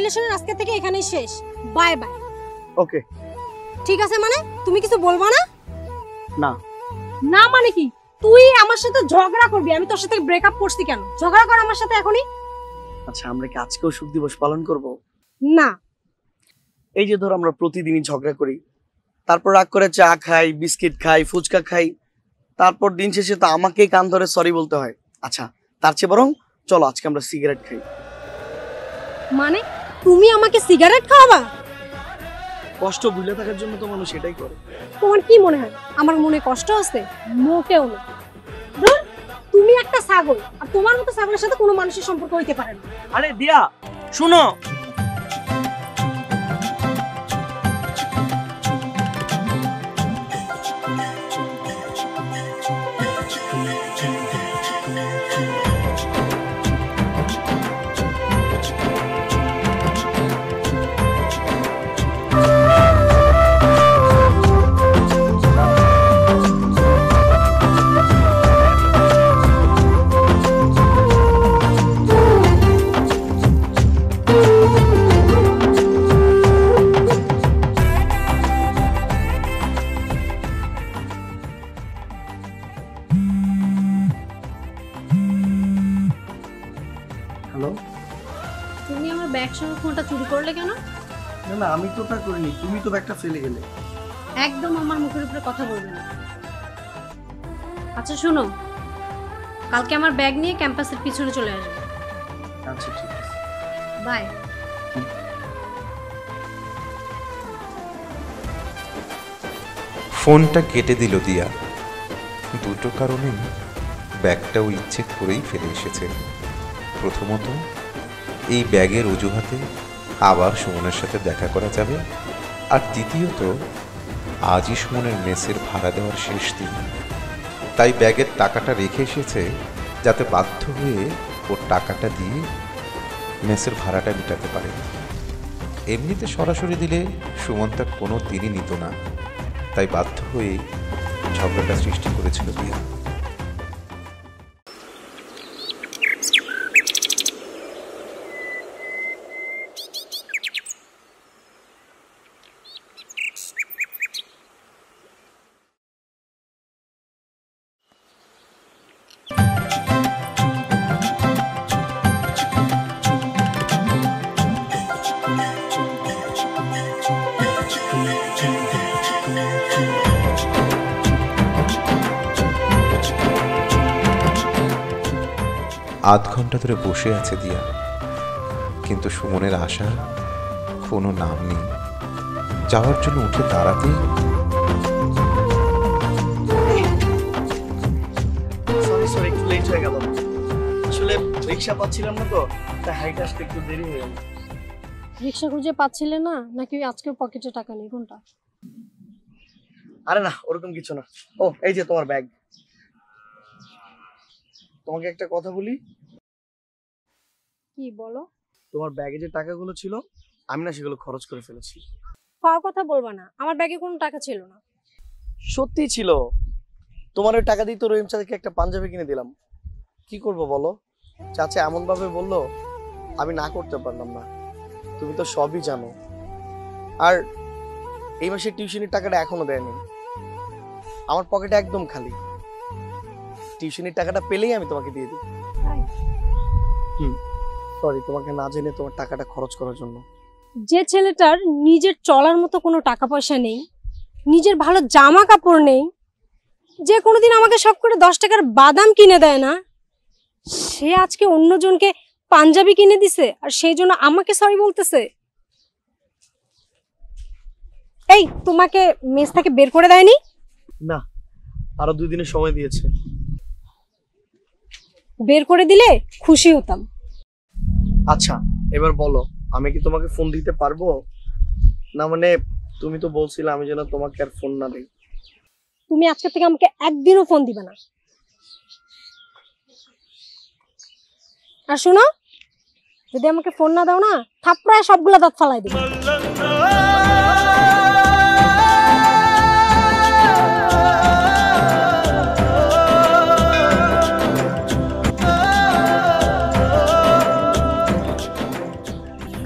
রিলেশনের আজকে থেকে এখানেই শেষ। Bye bye. ওকে ঠিক আছে, মানে তুমি কিছু বলবা না? না। না মানে কি? তুই আমার সাথে ঝগড়া করবি? আমি তোর সাথে ব্রেকআপ করছি কেন? ঝগড়া কর আমার সাথে এখনই। আচ্ছা আমরা কি আজকেও সুখ দিবস পালন করব? না। এই যে ধর আমরা প্রতিদিনই ঝগড়া করি, তারপর রাগ করে চা খাই, বিস্কিট খাই, ফুচকা খাই, তারপর দিন শেষে তো আমাকেই কান ধরে সরি বলতে হয়। আচ্ছা তার চেয়ে বরং চলো আজকে আমরা সিগারেট খাই। মানে তুমি আমাকে সিগারেট খাওয়াবা? কষ্ট ভুলে থাকার জন্য তো মানুষ এটাই করে। তোমার কি মনে হয় আমার মনে কষ্ট আছে? মোটেও না। ধুর, তুমি একটা ছাগল, আর তোমার মতো ছাগলের সাথে কোনো মানুষের সম্পর্ক হইতে পারে না। আরে দিয়া শুনো, হ্যালো। তুমি আমার ব্যাগ সহ ফোনটা চুরি করলে কেন? না না আমি তো ওটা করিনি, তুমি তো ব্যাগটা ফেলে গেলে। একদম আমার মুখের উপরে কথা বলবে না। আচ্ছা শোনো, কালকে আমার ব্যাগ নিয়ে ক্যাম্পাসের পিছনে চলে আসবে। আচ্ছা ঠিক আছে, বাই। ফোনটা কেটে দিল দিয়া। দুটো কারণে ব্যাগটাও ইচ্ছে করেই ফেলে এসেছে। প্রথমত এই ব্যাগের অজুহাতে আবার সুমনের সাথে দেখা করা যাবে, আর দ্বিতীয়ত আজই সুমনের মেসের ভাড়া দেওয়ার শেষ দিন, তাই ব্যাগের টাকাটা রেখে এসেছে যাতে বাধ্য হয়ে ওর টাকাটা দিয়ে মেসের ভাড়াটা মেটাতে পারে। এমনিতে সরাসরি দিলে সুমন তা কোনো দিনই নিত না, তাই বাধ্য হয়ে ঝগড়াটা সৃষ্টি করেছিল দিয়া। আধ ঘন্টা ধরে বসে আছে দিয়া, কিন্তু সুমনের আশা কোনো নাম নেই। যাওয়ার জন্য উঠে দাঁড়াতেই সরি সরি একটু লেট হয়ে গেল। আসলে রিক্সা পাচ্ছিলাম না তো, তাই হাইটে আসতে একটু দেরি হয়ে গেল। রিক্সা খুঁজে পাচ্ছিলে না, নাকি আজকে পকেটে টাকা নেই? কোনটা? আরে না ওরকম কিছু না। ও এই যে তোমার ব্যাগ। তোমাকে একটা কথা বলি। কি বলো? তোমার ব্যাগে যে টাকাগুলো ছিল আমি না সেগুলো খরচ করে ফেলেছি। পাওয়া কথা বলবা না, আমার ব্যাগে কোনো টাকা ছিল না। সত্যি ছিল। তোমার ওই টাকা দিয়ে তো রহিম চাচাকে একটা পাঞ্জাবি কিনে দিলাম। কি করব বলো, চাচা এমন ভাবে বললো আমি না করতে পারলাম না। তুমি তো সবই জানো। আর এই মাসে টিউশনির টাকাটা এখনো দেয়নি। আমার পকেটে একদম খালি। টিউশনির টাকাটা পেলেই আমি তোমাকে দিয়ে দিই। সরি তোমাকে না জেনে তোমার টাকাটা খরচ করার জন্য। যে ছেলেটার নিজের চলার মতো কোনো টাকা পয়সা নেই, নিজের ভালো জামা কাপড় নেই, যে কোনোদিন আমাকে শখ করে 10 টাকার বাদাম কিনে দেয় না, সে আজকে অন্যজনকে পাঞ্জাবি কিনে দিছে আর সেই জন্য আমাকে সরি বলতেছে। এই তোমাকে মেস থেকে বের করে দেয়নি? না, আরো 2 দিনের সময় দিয়েছে। বের করে দিলে খুশি হতাম। আচ্ছা এবার বলো আমি কি তোমাকে ফোন দিতে পারবো? না মানে তুমি তো বলছিলে আমি যেন তোমাকে আর ফোন না দেই। তুমি আজকে থেকে আমাকে একদিনও ফোন দিবে না। আর শোনো, যদি আমাকে ফোন না দাও না, থাপড়ায় সবগুলা দাঁত ফালাই দিবে।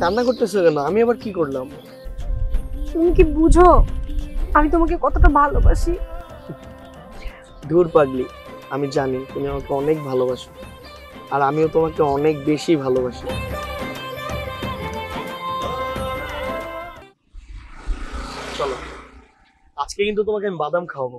কান কান্না করতেছো কেন? আমি আবার কি করলাম? তুমি কি বুঝো আমি তোমাকে কতটা ভালোবাসি? ধুর পাগলি, আমি জানি তুমি আমাকে অনেক ভালোবাসো, আর আমিও তোমাকে অনেক বেশি ভালোবাসি। চলো, আজকে কিন্তু তোমাকে আমি বাদাম খাওয়াবো।